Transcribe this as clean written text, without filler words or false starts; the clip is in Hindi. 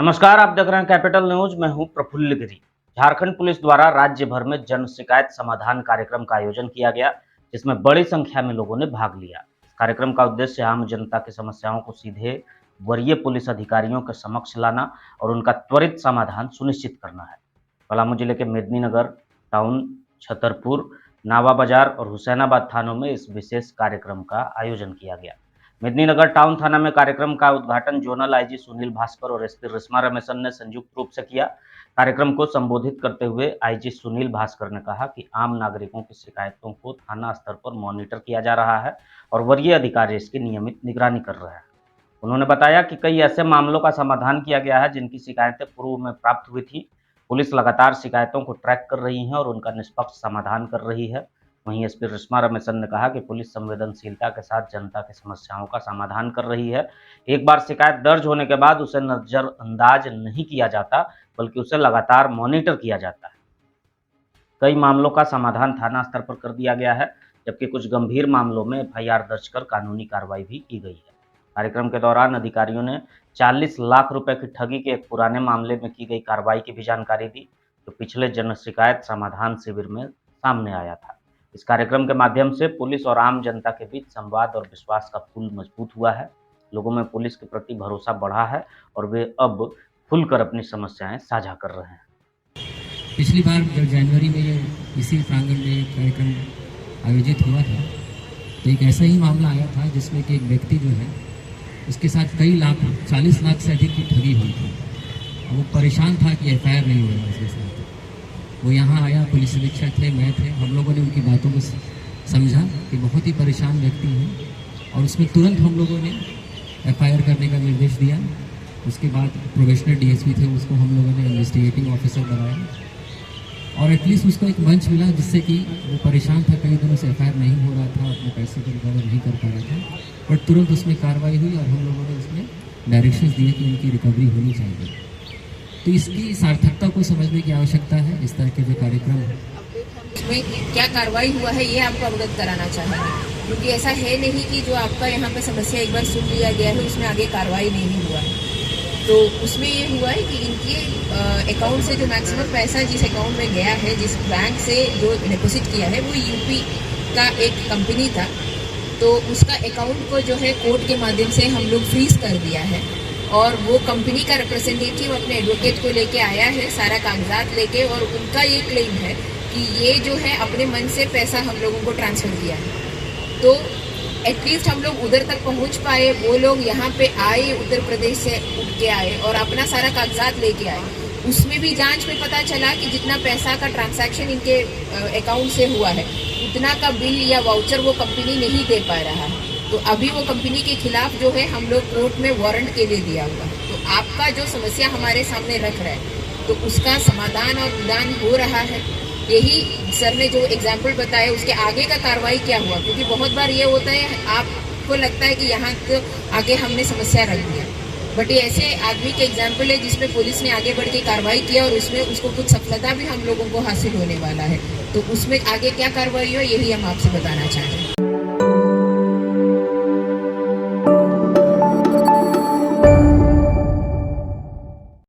नमस्कार, आप देख रहे हैं कैपिटल न्यूज। मैं हूं प्रफुल्ल गिरी। झारखंड पुलिस द्वारा राज्य भर में जन शिकायत समाधान कार्यक्रम का आयोजन किया गया, जिसमें बड़ी संख्या में लोगों ने भाग लिया। इस कार्यक्रम का उद्देश्य आम जनता की समस्याओं को सीधे वरीय पुलिस अधिकारियों के समक्ष लाना और उनका त्वरित समाधान सुनिश्चित करना है। पलामू जिले के मेदिनीनगर टाउन, छतरपुर, नावा बाजार और हुसैनाबाद थानों में इस विशेष कार्यक्रम का आयोजन किया गया। मेदिनीनगर टाउन थाना में कार्यक्रम का उद्घाटन जोनल आईजी सुनील भास्कर और एसपी रिश्मा रमेशन ने संयुक्त रूप से किया। कार्यक्रम को संबोधित करते हुए आईजी सुनील भास्कर ने कहा कि आम नागरिकों की शिकायतों को थाना स्तर पर मॉनिटर किया जा रहा है और वरीय अधिकारी इसकी नियमित निगरानी कर रहे हैं। उन्होंने बताया कि कई ऐसे मामलों का समाधान किया गया है जिनकी शिकायतें पूर्व में प्राप्त हुई थी। पुलिस लगातार शिकायतों को ट्रैक कर रही है और उनका निष्पक्ष समाधान कर रही है। वहीं एसपी रिश्मा रमेशन ने कहा कि पुलिस संवेदनशीलता के साथ जनता की समस्याओं का समाधान कर रही है। एक बार शिकायत दर्ज होने के बाद उसे नजरअंदाज नहीं किया जाता, बल्कि उसे लगातार मॉनिटर किया जाता है। कई मामलों का समाधान थाना स्तर पर कर दिया गया है, जबकि कुछ गंभीर मामलों में एफआईआर दर्ज कर कानूनी कार्रवाई भी की गई है। कार्यक्रम के दौरान अधिकारियों ने 40 लाख रुपए की ठगी के एक पुराने मामले में की गई कार्रवाई की भी जानकारी दी, जो पिछले जन शिकायत समाधान शिविर में सामने आया था। इस कार्यक्रम के माध्यम से पुलिस और आम जनता के बीच संवाद और विश्वास का पुल मजबूत हुआ है। लोगों में पुलिस के प्रति भरोसा बढ़ा है और वे अब खुलकर अपनी समस्याएं साझा कर रहे हैं। पिछली बार जब जनवरी में ये इसी प्रांगण में कार्यक्रम आयोजित हुआ था, तो एक ऐसा ही मामला आया था जिसमें कि एक व्यक्ति जो है उसके साथ कई लाख 40 लाख से अधिक की ठगी हुई थी। वो परेशान था कि एफआईआर नहीं हुआ उसके साथ। वो यहाँ आया, पुलिस अधीक्षक थे, मैं थे, हम लोगों ने उनकी बातों को समझा कि बहुत ही परेशान व्यक्ति है और उसमें तुरंत हम लोगों ने एफआईआर करने का निर्देश दिया। उसके बाद प्रोबेशनर डीएसपी थे, उसको हम लोगों ने इन्वेस्टिगेटिंग ऑफिसर बनाया और एटलीस्ट उसको एक मंच मिला जिससे कि वो परेशान था, कई दिनों से एफआईआर नहीं हो रहा था, अपने पैसे को रिकवर नहीं कर पा रहा था, बट तुरंत उसमें कार्रवाई हुई और हम लोगों ने उसमें डायरेक्शंस दिए कि उनकी रिकवरी होनी चाहिए। तो इसकी सार्थकता को समझने की आवश्यकता है। इस तरह के जो कार्यक्रम है इसमें क्या कार्रवाई हुआ है ये आपको अवगत कराना चाहेंगे, क्योंकि ऐसा है नहीं कि जो आपका यहाँ पे समस्या एक बार सुन लिया गया है उसमें आगे कार्रवाई नहीं हुआ है। तो उसमें ये हुआ है कि इनके अकाउंट से जो मैक्सिमम पैसा जिस अकाउंट में गया है, जिस बैंक से जो डिपॉजिट किया है, वो यूपी का एक कंपनी था। तो उसका अकाउंट को जो है कोर्ट के माध्यम से हम लोग फ्रीज कर दिया है और वो कंपनी का रिप्रेजेंटेटिव अपने एडवोकेट को लेके आया है, सारा कागजात लेके, और उनका ये क्लेम है कि ये जो है अपने मन से पैसा हम लोगों को ट्रांसफ़र किया है। तो एटलीस्ट हम लोग उधर तक पहुंच पाए, वो लोग यहाँ पे आए, उत्तर प्रदेश से उठ के आए और अपना सारा कागजात लेके आए। उसमें भी जांच में पता चला कि जितना पैसा का ट्रांजैक्शन इनके अकाउंट से हुआ है उतना का बिल या वाउचर वो कंपनी नहीं दे पा रहा है। तो अभी वो कंपनी के खिलाफ जो है हम लोग कोर्ट में वारंट के लिए दिया हुआ है। तो आपका जो समस्या हमारे सामने रख रहा है तो उसका समाधान और निदान हो रहा है। यही सर ने जो एग्जाम्पल बताया उसके आगे का कार्रवाई क्या हुआ, क्योंकि बहुत बार ये होता है आपको लगता है कि यहाँ तो आगे हमने समस्या रख दिया, बट ये ऐसे आदमी के एग्जाम्पल है जिसमें पुलिस ने आगे बढ़ के कार्रवाई किया और उसमें उसको कुछ सफलता भी हम लोगों को हासिल होने वाला है। तो उसमें आगे क्या कार्रवाई हो यही हम आपसे बताना चाह रहे हैं।